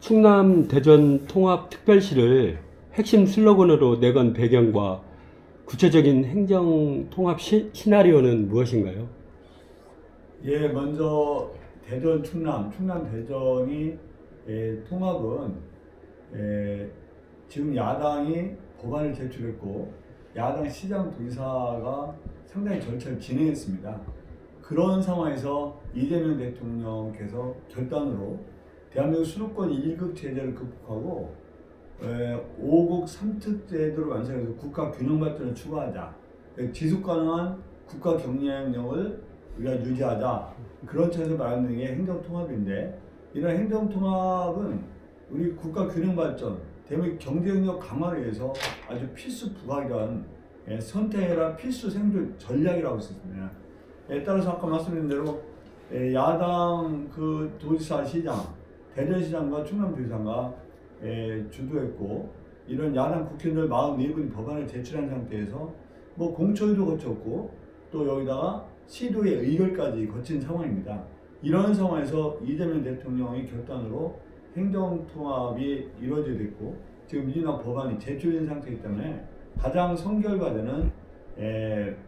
충남 대전 통합특별시를 핵심 슬로건으로 내건 배경과 구체적인 행정 통합 시나리오는 무엇인가요? 예, 먼저 대전 충남 대전이 통합은 지금 야당이 법안을 제출했고 야당 시장 도지사가 상당히 절차를 진행했습니다. 그런 상황에서 이재명 대통령께서 결단으로 대한민국 수도권 1급 제재를 극복하고 5국 3특 제도를 완성해서 국가 균형 발전을 추구하자. 지속 가능한 국가 경쟁력을 우리가 유지하자. 그런 차에서 말하는 게 행정 통합인데, 이런 행정 통합은 우리 국가 균형 발전, 대한민국 경쟁력 강화를 위해서 아주 필수 부각이란 선택이라 필수 생존 전략이라고 있습니다. 따라서 아까 말씀드린 대로 야당 그 도지사 시장, 대전시장과 충남도지사가 주도했고, 이런 야당 국회의원들 44분이 법안을 제출한 상태에서 뭐 공청회도 거쳤고 또 여기다가 시도의 의결까지 거친 상황입니다. 이런 상황에서 이재명 대통령의 결단으로 행정통합이 이루어지게 됐고, 지금 민주당 법안이 제출된 상태이기 때문에 가장 선결과되는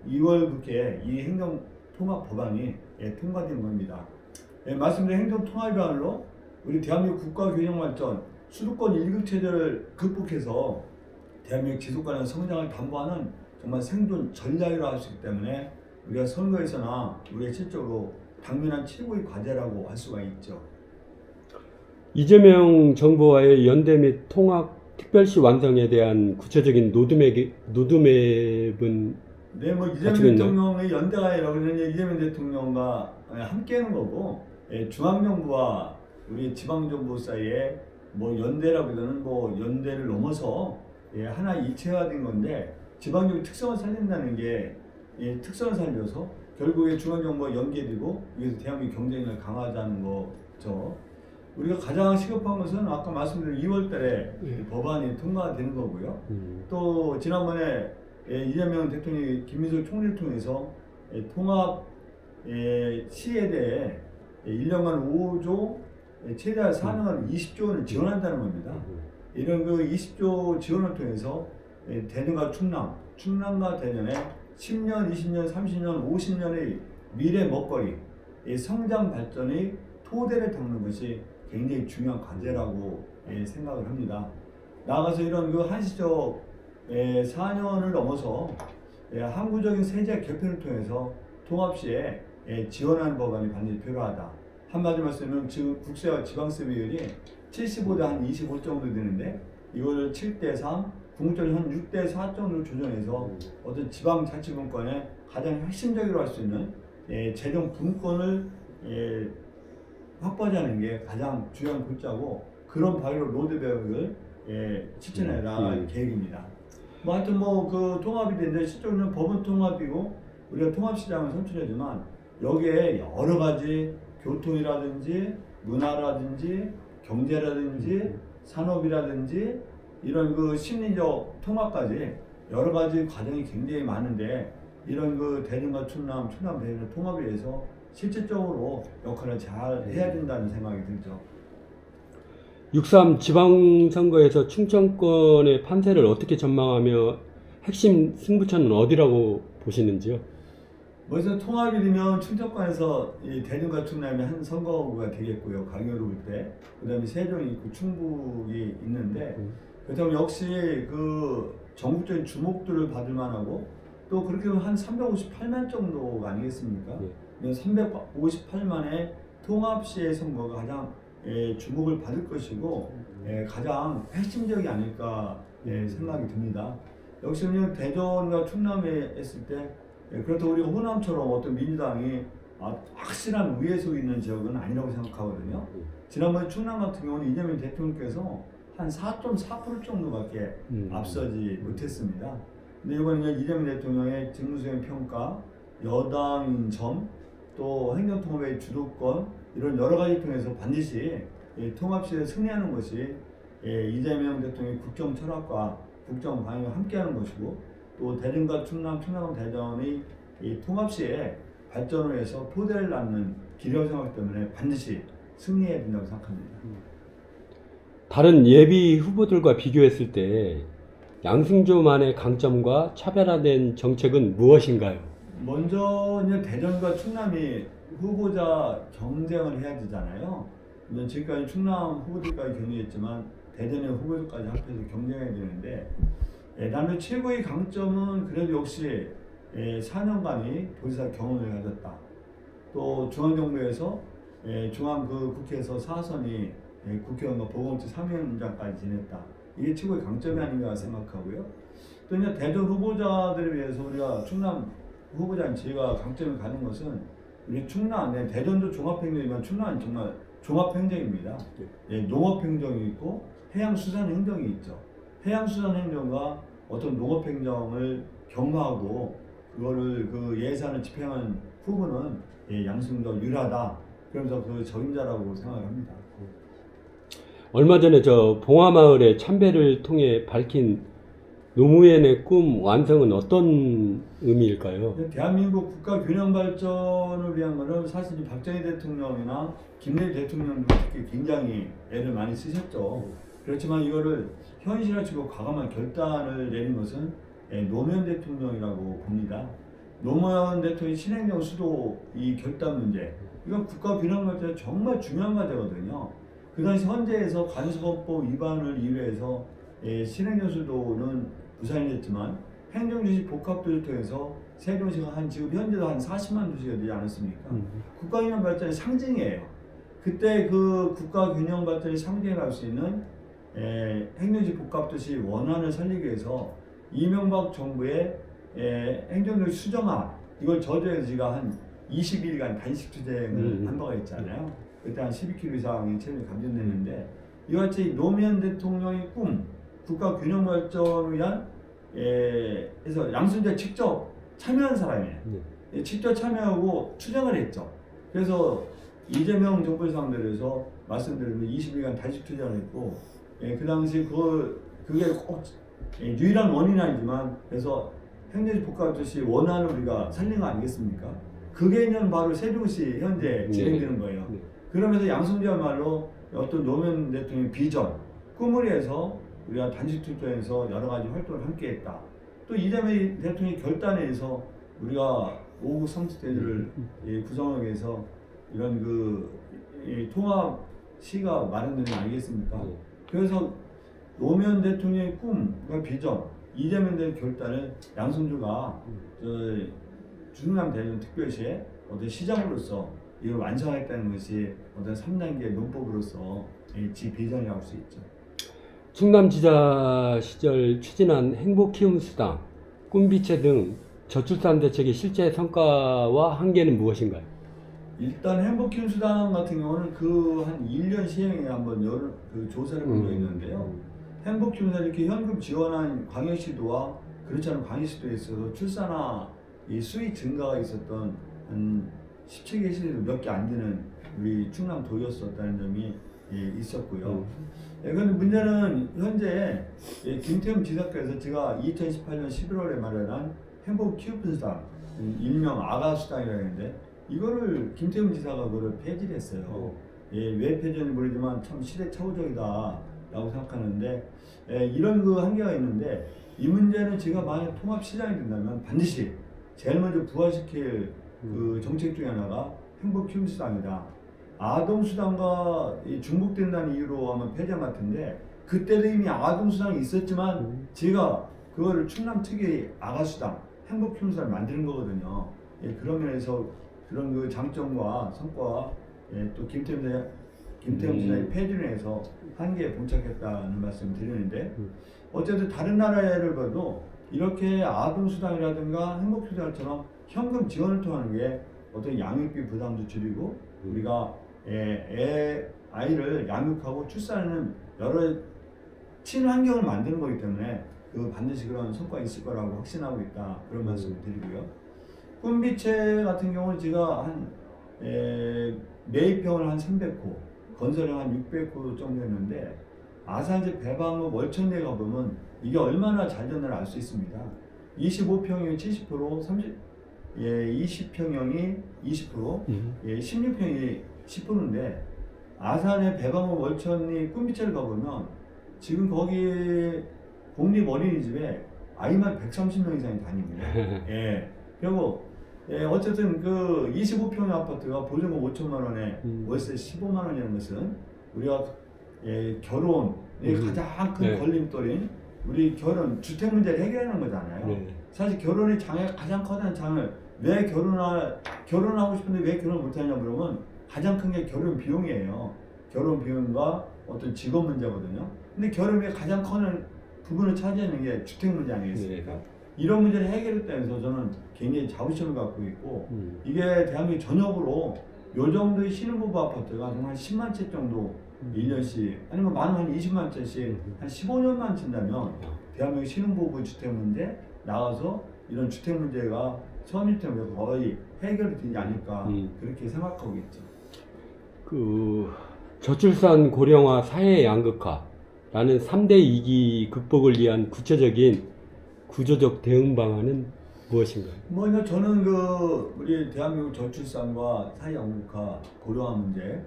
2월 국회에 이 행정통합 법안이 통과된 겁니다. 말씀드린 행정통합이야말로 우리 대한민국 국가균형발전, 수도권 1급 체제를 극복해서 대한민국 지속가능한 성장을 담보하는 정말 생존 전략이라고 할 수 있기 때문에 우리가 선거에서나 우리가 실적으로 당면한 최고의 과제라고 할 수가 있죠. 이재명 정부와의 연대 및 통합 특별시 완성에 대한 구체적인 로드맵은 네, 뭐 이재명 대통령의 연대가라고 그러는 이재명 대통령과 함께하는 거고, 중앙정부와 우리 지방정부 사이에 뭐 연대라고 그러는 뭐 연대를 넘어서 하나 이체화된 건데, 지방정부 특성을 살린다는 게 특성을 살려서 결국에 중앙정부가 연계되고 위해서 대한민국 경쟁력을 강화하자는 거죠. 우리가 가장 시급한 것은 아까 말씀드린 2월달에 법안이 통과되는 거고요. 또 지난번에 이재명 대통령이 김민석 총리를 통해서 통합 시에 대해 1년간 5조, 최대한 4년간 20조 원을 지원한다는 겁니다. 이런 그 20조 지원을 통해서 대전과 충남과 대전에 10년, 20년, 30년, 50년의 미래 먹거리, 성장 발전의 토대를 닦는 것이 굉장히 중요한 과제라고 생각을 합니다. 나아가서 이런 그 한시적 4년을 넘어서 항구적인 세제 개편을 통해서 통합시에 지원하는 법안이 반드시 필요하다. 한마디로 말씀하면 지금 국세와 지방세 비율이 75대 한 25 정도 되는데 이걸 7대 3, 궁극적으로 한 6대 4 정도로 조정해서 어떤 지방자치분권의 가장 핵심적으로 할 수 있는 재정 분권을 확보하자는 게 가장 중요한 골자고, 그런 바로 로드맵을 실천해 나갈 계획입니다. 뭐 하여튼 뭐 그 통합이 되는데 실제로는 법은 통합이고 우리가 통합시장을 선출하지만 여기에 여러 가지 교통이라든지 문화라든지 경제라든지 산업이라든지 이런 그 심리적 통합까지 여러 가지 과정이 굉장히 많은데, 이런 그 대전과 충남 대전 통합에 의해서 실질적으로 역할을 잘 해야 된다는 생각이 들죠. 6.3 지방선거에서 충청권의 판세를 어떻게 전망하며 핵심 승부처는 어디라고 보시는지요? 먼저 통합이 되면 충청권에서 이 대전과 충남이 한 선거구가 되겠고요. 강요를 볼 때. 그 다음에 세종이 있고 충북이 있는데, 그렇다면 역시 그 전국적인 주목도를 받을 만하고, 또 그렇게 보면 한 358만 정도가 아니겠습니까? 358만의 통합시의 선거가 가장 주목을 받을 것이고 가장 핵심적이 아닐까 생각이 듭니다. 역시 그냥 대전과 충남에 했을 때 그렇다고 우리가 호남처럼 어떤 민주당이 확실한 우위에 서 있는 지역은 아니라고 생각하거든요. 지난번에 충남 같은 경우는 이재명 대통령께서 한 4.4% 정도밖에 앞서지 못했습니다. 근데 이번에 이재명 대통령의 직무수행 평가, 여당인 점, 또 행정통합의 주도권, 이런 여러 가지 통해서 반드시 통합시에 승리하는 것이 이재명 대통령의 국정 철학과 국정 방향과 함께하는 것이고, 또 대전과 충남 대전의 통합시의 발전을 위해서 토대를 낳는 길이라고 생각하기 때문에 반드시 승리해야 된다고 생각합니다. 다른 예비 후보들과 비교했을 때 양승조만의 강점과 차별화된 정책은 무엇인가요? 먼저 이제 대전과 충남이 후보자 경쟁을 해야 되잖아요. 근데 지금까지 충남 후보들까지 경쟁했지만 대전의 후보들까지 합해서 경쟁해야 되는데 나는 최고의 강점은 그래도 역시 4년간이 도지사 경험을 가졌다. 또 중앙정부에서 중앙 그 국회에서 사선이 국회의원과 보건처 3위원장까지 지냈다. 이게 최고의 강점이 아닌가 생각하고요. 또 이제 대전 후보자들에 비해서 우리가 충남 후보자인 제가 강점을 가는 것은 우리 충남, 대전도 종합행정이지만 충남은 정말 종합행정입니다. 농업행정이 있고 해양수산행정이 있죠. 해양수산행정과 어떤 농업행정을 경마하고 그거를 그 예산을 집행한 후보는 양승조 유일하다. 그러면서 그 적임자라고 생각합니다. 얼마 전에 저 봉화마을의 참배를 통해 밝힌 노무현의 꿈 완성은 어떤 의미일까요? 대한민국 국가 균형 발전을 위한 것은 사실 박정희 대통령이나 김대중 대통령도 특히 굉장히 애를 많이 쓰셨죠. 그렇지만 이거를 현실화시키고 과감한 결단을 내린 것은 노무현 대통령이라고 봅니다. 노무현 대통령이 신행정 수도 이 결단 문제, 이건 국가 균형 발전에 정말 중요한 과제거든요. 그 당시 헌재에서 관습헌법 위반을 이유해서 신행정 수도는 부산이 됐지만 행정주시 복합도시를 통해서 세종시가 한 지금 현재도 한 40만 도시가 되지 않았습니까? 국가균형 발전의 상징이에요. 그때 그 국가균형 발전의 상징을 할 수 있는 행정주시 복합도시 원안을 살리기 위해서 이명박 정부의 행정적 수정안 이걸 저조해서 제가 한 20일간 단식 투쟁을 한 바가 있잖아요. 그때 한 12km 이상의 체력이 감전됐는데 이와 같이 노무현 대통령의 꿈 국가 균형 발전을 위한 해서 양승조가 직접 참여한 사람이에요. 직접 참여하고 추정을 했죠. 그래서 이재명 정부 상대로서 말씀드린 20일간 단식 투쟁을 했고 그 당시 그게 꼭 유일한 원인은 아니지만 그래서 행정지 복합도시 원안을 우리가 살린 거 아니겠습니까? 그 개념은 바로 세종시 현재 진행되는 거예요. 그러면서 양승조야말로 어떤 노무현 대통령의 비전, 꿈을 위해서 우리가 단식 투쟁에서 여러 가지 활동을 함께했다. 또 이재명 대통령의 결단에 의해서 우리가 5구 3스테이지를 구성하기 위해서 이런 통합시가 마련되는 거 아니겠습니까? 그래서 노무현 대통령의 꿈과 비전, 이재명 대통령의 결단을 양승조가 충남 대전 특별시의 어떤 시장으로서 이걸 완성했다는 것이 어떤 3단계 논법으로서 지 비전이라고 할 수 있죠. 충남지사 시절 추진한 행복키움수당, 꿈비채 등 저출산 대책의 실제 성과와 한계는 무엇인가요? 일단 행복키움수당 같은 경우는 그 한 1년 시행에 한번 조사를 본 적이 있는데요. 행복키움수당 이렇게 현금 지원한 광역시도와 그렇지 않은 광역시도에 있어서 출산화 이 수익 증가가 있었던 한 17개 시에도 몇 개 안 되는 우리 충남도였었다는 점이 있었고요. 그런데 문제는 현재 김태흠 지사께서 제가 2018년 11월에 마련한 행복키움수당, 일명 아가수당이라고 했는데 이거를 김태흠 지사가 그걸 폐지를 했어요. 왜 폐지했는지 모르지만 참 시대착오적이다 라고 생각하는데 이런 그 한계가 있는데 이 문제는 제가 만약 통합시장이 된다면 반드시 제일 먼저 부활시킬 그 정책 중에 하나가 행복키움수당이다. 아동수당과 중복된다는 이유로 아마 폐지한 것 같은데 그때도 이미 아동수당이 있었지만 제가 그거를 충남 특유의 아가수당, 행복키움수당을 만드는 거거든요. 그런 면에서 그런 그 장점과 성과와 또 김태흠 지사의 폐지로 해서 한계에 봉착했다는 말씀 드리는데 어쨌든 다른 나라를 봐도 이렇게 아동수당이라든가 행복수당처럼 현금 지원을 통하는 게 어떤 양육비 부담도 줄이고 우리가 아이를 양육하고 출산하는 여러 친환경을 만드는 거기 때문에 그 반드시 그런 성과가 있을 거라고 확신하고 있다. 그런 말씀을 드리고요. 꿈비채 같은 경우는 제가 한 매입형을 한 300호, 건설형 한 600호 정도 했는데 아산지 배방로 월천리에 가보면 이게 얼마나 잘 됐나 알 수 있습니다. 25평형이 70%, 20평형이 20%, 16평이 10%인데 아산의 배방호 월천리 꿈비체를 가보면 지금 거기 공립 어린이집에 아이만 130명 이상이 다닙니다. 예. 그리고 예, 어쨌든 그 25평의 아파트가 보증금 5천만 원에 월세 15만 원이라는 것은 우리가 예, 결혼이 가장 큰 네. 걸림돌인 우리 결혼 주택 문제를 해결하는 거잖아요. 네. 사실 결혼의 장애 가장 커다란 장을 왜 결혼하고 싶은데 왜 결혼 못하냐 그러면 가장 큰 게 결혼 비용이에요. 결혼 비용과 어떤 직업 문제거든요. 근데 결혼이 가장 큰 부분을 차지하는 게 주택 문제 아니겠습니까? 네. 이런 문제를 해결했다면서 저는 굉장히 자부심을 갖고 있고 이게 대한민국 전역으로 요 정도의 신혼부부 아파트가 정말 10만 채 정도 1년씩 아니면 많으면 한 20만 채씩 한 15년만 친다면 대한민국 신혼부부 주택 문제 나가서 이런 주택 문제가 서민 때문에 거의 해결이 되지 않을까 그렇게 생각하고 있죠. 그 저출산 고령화 사회 양극화라는 3대 위기 극복을 위한 구체적인 구조적 대응 방안은 무엇인가요? 뭐 이제 저는 그 우리 대한민국 저출산과 사회 양극화 고령화 문제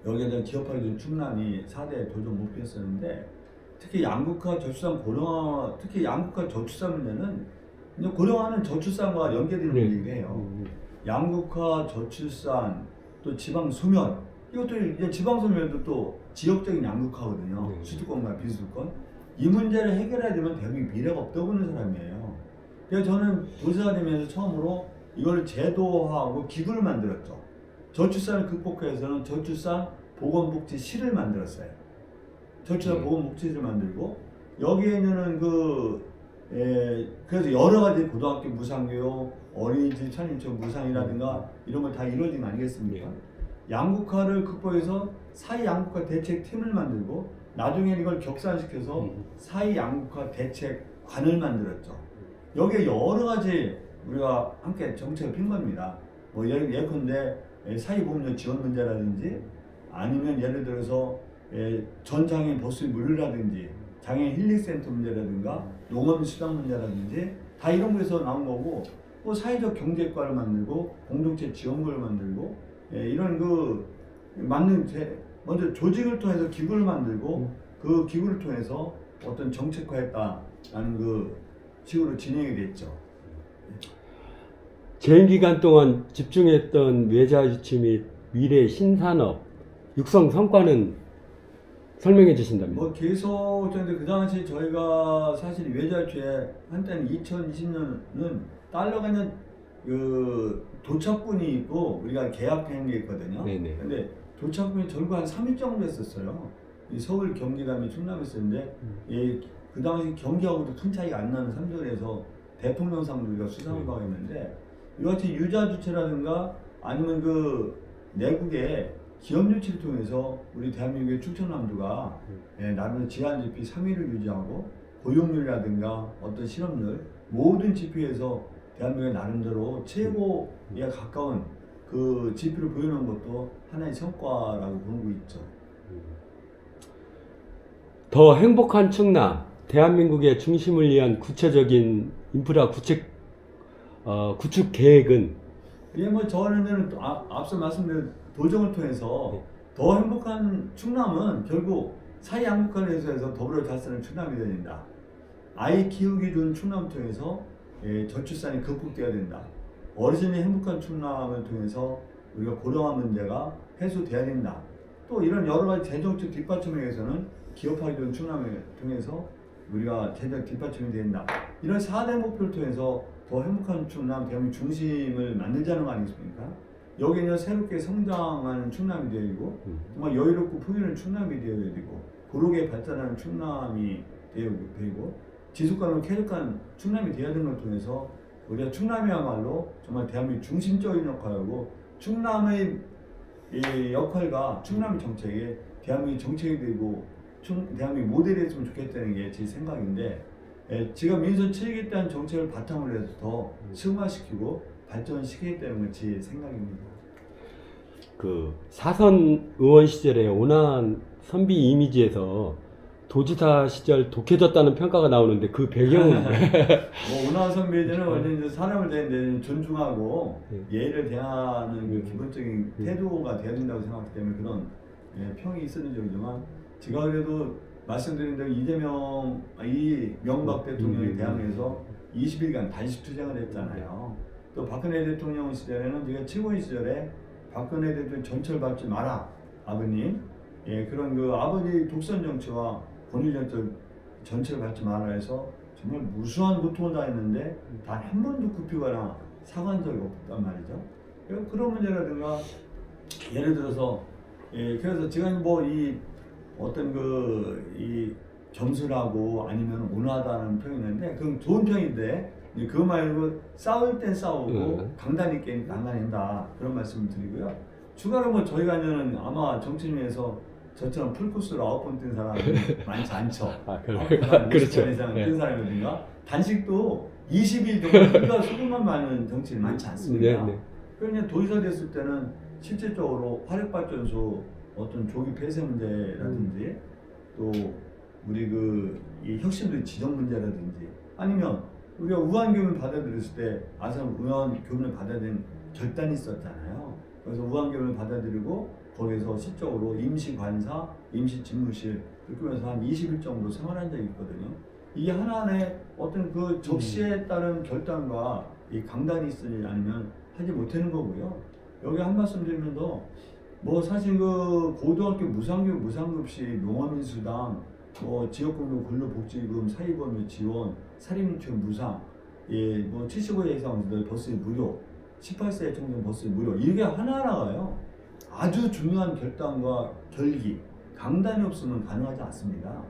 여기에 대한 기업화의 충남이 4대 도전 목표였었는데 특히 양극화 저출산 고령화 특히 양극화 저출산 문제는 이제 고령화는 저출산과 연계되는 문제예요. 양극화 저출산 또 지방 소멸 이것도 이제 지방 소멸도 또 지역적인 양극화거든요. 수도권과 비수도권 이 문제를 해결해야 되면 대한민국 미래가 없다고 보는 사람이에요. 그래서 저는 도지사가 되면서 처음으로 이걸 제도화하고 기구를 만들었죠. 저출산을 극복하기 위해서는 저출산 보건복지실을 만들었어요. 저출산 보건복지실을 만들고 여기에는 그래서 여러 가지 고등학교 무상교육, 어린이집 찬인청 무상이라든가 이런 걸 다 이루어진 거 아니겠습니까? 양극화를 극복해서 사회 양극화 대책팀을 만들고 나중에 이걸 격산시켜서 사회 양극화 대책관을 만들었죠. 여기에 여러 가지 우리가 함께 정책을 핀 겁니다. 뭐 예컨대 사회보험료 지원 문제라든지 아니면 예를 들어서 전장애인 버스 물류라든지 장애인 힐링센터 문제라든가 농업수당 문제라든지 다 이런 거에서 나온 거고 또 사회적 경제과를 만들고 공동체 지원부를 만들고 이런 먼저 조직을 통해서 기구를 만들고 그 기구를 통해서 어떤 정책화했다라는 그 식으로 진행이 됐죠. 재임 기간 동안 집중했던 외자 유치 및 미래 신산업 육성 성과는 설명해 주신다면? 뭐 계속 그 당시 저희가 사실 외자 유치에 한때는 2020년은 달러가 있는 그 도착분이 있고 우리가 계약한 게 있거든요. 네네. 근데 도착분이 전부 한 3일 정도 했었어요. 서울, 경기, 다음에 충남했었는데 그 당시 경기하고도 큰 차이가 안 나는 3절에서 대통령상도 우리가 수상을 받았는데 이같이 유자 주체라든가 아니면 그 내국의 기업 유치를 통해서 우리 대한민국의 충청남도가 나름의 지한 지표 3위를 유지하고 고용률이라든가 어떤 실업률 모든 지표에서 대한민국의 나름대로 최고에 가까운 그 지표를 보여놓은 것도 하나의 성과라고 보고 있죠. 더 행복한 충남, 대한민국의 중심을 위한 구체적인 인프라 구축 계획은? 뭐 저는 앞서 말씀드린 도정을 통해서 더 행복한 충남은 결국 사회 양극화를 해소해서 더불어 잘 사는 충남이 되어야 된다. 아이 키우기 좋은 충남을 통해서 저출산이 극복되어야 된다. 어르신이 행복한 충남을 통해서 우리가 고령화 문제가 해소돼야 된다. 또 이런 여러 가지 재정적 뒷받침에 의해서는 기업하기 좋은 충남을 통해서 우리가 재정 뒷받침이 된다. 이런 4대 목표를 통해서 더 행복한 충남, 대한민국 중심을 만들자는 거 아니겠습니까? 여기는 새롭게 성장하는 충남이 되어야 되고 정말 여유롭고 풍요로운 충남이 되어야 되고 고르게 발전하는 충남이 되어야 되고 지속가능 쾌적한 충남이 되어야 되는 걸 통해서 우리가 충남이야말로 정말 대한민국 중심적인 역할하고 충남의 이 역할과 충남 정책에 대한민국 정책이 되고 대한민국 모델이 됐으면 좋겠다는 게 제 생각인데 지금 민선 7기에 정책을 바탕으로 해서 더 승화시키고 발전시키겠다는 게 제 생각입니다. 그 사선 의원 시절에 온화한 선비 이미지에서 도지사 시절 독해졌다는 평가가 나오는데 그 배경은? 뭐 온화한 선비들은 원래 이제 사람을 대하는 존중하고 예의를 대하는 그 기본적인 태도가 되어야 된다고 생각하기 때문에 그런 평이 있었는지 모르지만 제가 그래도 말씀드린 대로 이명박 대통령에 대항해서 20일간 단식투쟁을 했잖아요. 또 박근혜 대통령 시절에는 제가 최고위 시절에 박근혜 대통령 전철 밟지 마라 아버님, 그런 그 아버지 독선 정치와 권위 전철 밟지 마라 해서 정말 무수한 고통을 당했는데 단 한 번도 굽히거나 사과한 적이 없단 말이죠. 그런 문제라든가 예를 들어서 그래서 지금 뭐 이 어떤 이 점수라고 아니면 온화하다는 표현이 있는데 그건 좋은 표현인데 그거 말고 싸울 땐 싸우고 강단 있게 강단한다 그런 말씀을 드리고요. 추가로 뭐 저희가 이제는 아마 정치인에서 저처럼 풀코스로 9번 뛴 사람은 많지 않죠. 그렇죠. 50번 이상 뛴 사람이거든요. 단식도 20일 동안 우리가 수고만 많은 정치인 많지 않습니다. 그러니 도의사 됐을 때는 실질적으로 화력발전소 어떤 조기 폐쇄 문제라든지 또 우리 이 혁신도시 지정 문제라든지 아니면 우리가 우한교민 받아들였을 때 아산 우한교민을 받아들인 결단이 있었잖아요. 그래서 우한교민을 받아들이고 거기서 실적으로 임시관사, 임시집무실 이렇게 해서 한 20일 정도 생활한 적이 있거든요. 이게 하나하나의 어떤 그 적시에 따른 결단과 이 강단이 있으니 아니면 하지 못하는 거고요. 여기 한 말씀 드리면 뭐 사실 그 고등학교 무상교육 무상급식 농어민수당 뭐 지역공동 근로복지금 사회보험료 지원 사립유치원 무상 뭐 75세 이상 버스 무료 18세 청년 버스 무료 이게 하나하나가요 아주 중요한 결단과 결기 강단이 없으면 가능하지 않습니다.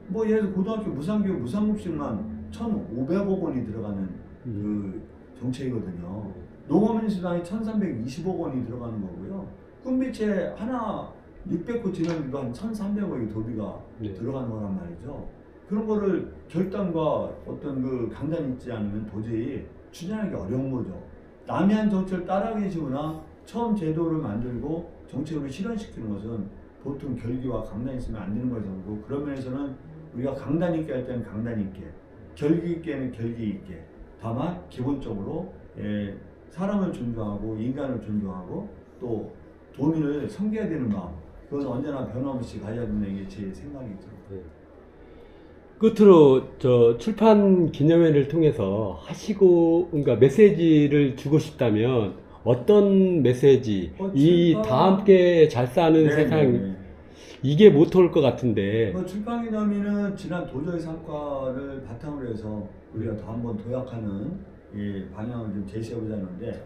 뭐 예를 들어 고등학교 무상교육 무상급식만 1,500억 원이 들어가는 그 정책이거든요. 농어민수당이 1,320억 원이 들어가는 거고요. 꿈비채 하나 600호 진행비도 한 1,300억의 도비가 들어가는 거란 말이죠. 그런 거를 결단과 어떤 그 강단이 있지 않으면 도저히 추진하기 어려운 거죠. 남이 한 정책을 따라 계시거나 처음 제도를 만들고 정책으로 실현시키는 것은 보통 결기와 강단이 있으면 안 되는 거고 그런 면에서는 우리가 강단 있게 할 때는 강단 있게 결기 있게는 결기 있게 다만 기본적으로 사람을 존중하고 인간을 존중하고 또 도민을 섬겨야 되는 마음 그건 언제나 변함없이 가져야 되는 게 제 생각이죠. 끝으로 저 출판 기념회를 통해서 그러니까 메시지를 주고 싶다면 어떤 메시지? 이 다 함께 잘 사는 세상 이게 모토일 것 같은데. 출판 기념회는 지난 도저히 성과를 바탕으로 해서 우리가 더 한번 도약하는 이 방향을 좀 제시해보자는데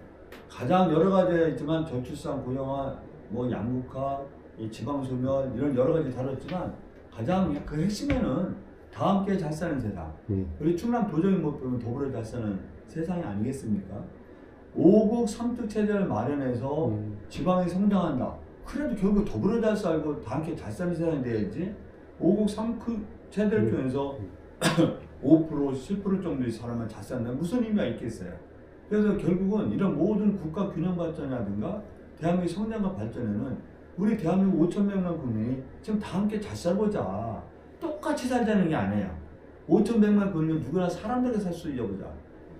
가장 여러 가지가 있지만 저출산 고령화, 뭐 양극화, 지방소멸 이런 여러 가지 다뤘지만 가장 그 핵심에는 다 함께 잘 사는 세상. 우리 충남 도정의 목표는 더불어 잘 사는 세상이 아니겠습니까? 5국 3특 체제를 마련해서 지방이 성장한다. 그래도 결국 더불어 잘 살고 다 함께 잘 사는 세상이 돼야지. 5국 3특 체제를 통해서 5% 10% 정도의 사람만 잘 산다. 무슨 의미가 있겠어요? 그래서 결국은 이런 모든 국가 균형 발전이라든가 대한민국 성장과 발전에는 우리 대한민국 5,100만 국민이 지금 다 함께 잘 살고자 똑같이 살자는 게 아니에요. 5,100만 국민은 누구나 사람들과 살 수 있어보자.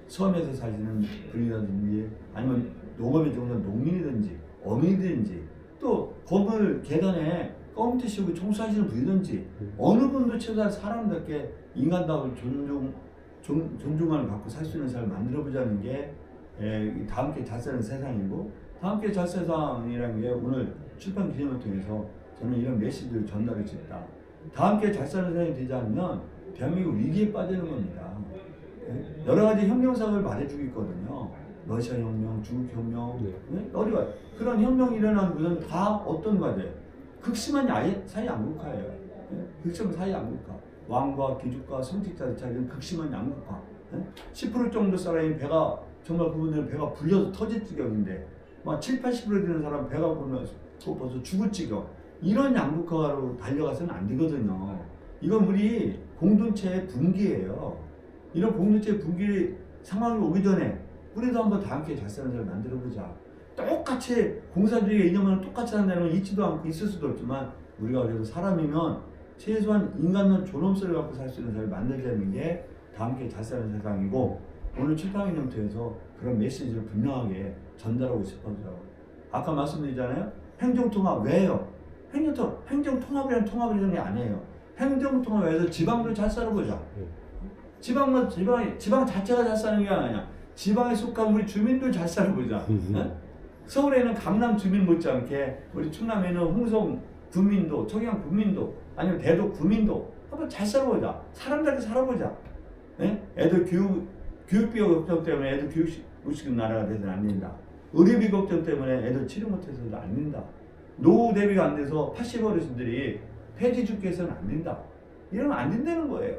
섬에서 사시는 분이라든지 아니면 농업에 종사하는 농민이든지 어민이든지 또 건물 계단에 껌트 씌우고 청소하시는 분이든지 어느 분도 최소한 사람답게 인간다움을 존중감을 갖고 살 수 있는 삶을 만들어보자는 게 다 함께 잘 사는 세상이고 다 함께 잘 사는 세상이라는 게 오늘 출판 기념을 통해서 저는 이런 메시지를 전달을 했다. 다 함께 잘 사는 세상이 되지 않으면 대한민국 위기에 빠지는 겁니다. 여러 가지 혁명사를 말해주고 있거든요. 러시아 혁명, 중국 혁명, 어디가 그런 혁명이 일어난 것은 다 어떤 과제? 극심한 사회 양극화예요. 극심한 사회 양극화. 왕과 귀족과 성직자의 차이는 극심한 양극화. 10% 정도 사람이 배가 정말 그분들은 배가 불려서 터질 지경인데 막 7, 80% 되는 사람 배가 고파서 죽을 지경. 이런 양극화로 달려가서는 안 되거든요. 이건 우리 공동체의 분기예요. 이런 공동체의 분기 상황이 오기 전에 우리도 한번 다 함께 잘 사는 사람을 만들어보자. 똑같이 공산주의 이념은 똑같이 산다는 건 있지도 않고 있을 수도 없지만 우리가 그래도 사람이면 최소한 인간은 존엄성을 갖고 살 수 있는 사람을 만들자는 게 다 함께 잘 사는 세상이고 오늘 출판기념회에서 그런 메시지를 분명하게 전달하고 싶어서 아까 말씀드리잖아요. 행정통합 왜요? 행정 통합이라는 통합이라는 게 아니에요. 행정 통합에서 지방도 잘 살아보자. 지방 자체가 잘 사는 게 아니야. 지방에 속한 우리 주민도 잘 살아보자. 어? 서울에는 강남 주민 못지않게 우리 충남에는 홍성 구민도, 청양 구민도, 아니면 대도 구민도 한번 잘 살아보자. 사람답게 살아보자. 예? 애들 교육비 걱정 때문에 애들 교육시키는 나라가 돼서는 안 된다. 의료비 걱정 때문에 애들 치료 못해서도 안 된다. 노후 대비가 안 돼서 80 어르신들이 폐지 죽게 해서는 안 된다. 이러면 안 된다는 거예요.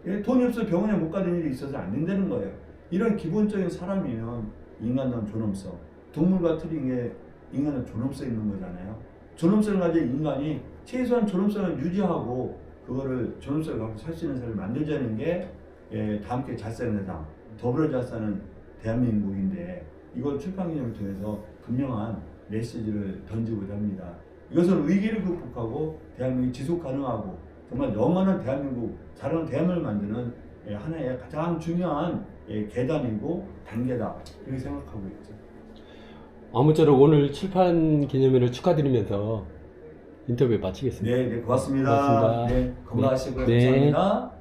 예? 돈이 없어 병원에 못 가는 일이 있어서 안 된다는 거예요. 이런 기본적인 사람이면 인간은 존엄성, 동물과 틀린 게 인간은 존엄성 있는 거잖아요. 존엄성을 가진 인간이 최소한 존엄성을 유지하고 그거를 존엄성을 갖고 살 수 있는 사람을 만들자는 게 다 함께 잘 사는 세상, 더불어 잘 사는 대한민국인데 이걸 출판기념을 통해서 분명한 메시지를 던지고자 합니다. 이것은 위기를 극복하고 대한민국이 지속 가능하고 정말 영원한 대한민국, 자라는 대한민국을 만드는 하나의 가장 중요한 계단이고 단계다 이렇게 생각하고 있죠. 아무쪼록 오늘 출판 기념회를 축하드리면서 인터뷰 마치겠습니다. 네, 고맙습니다. 고맙습니다. 네, 건강하시고 네. 감사합니다.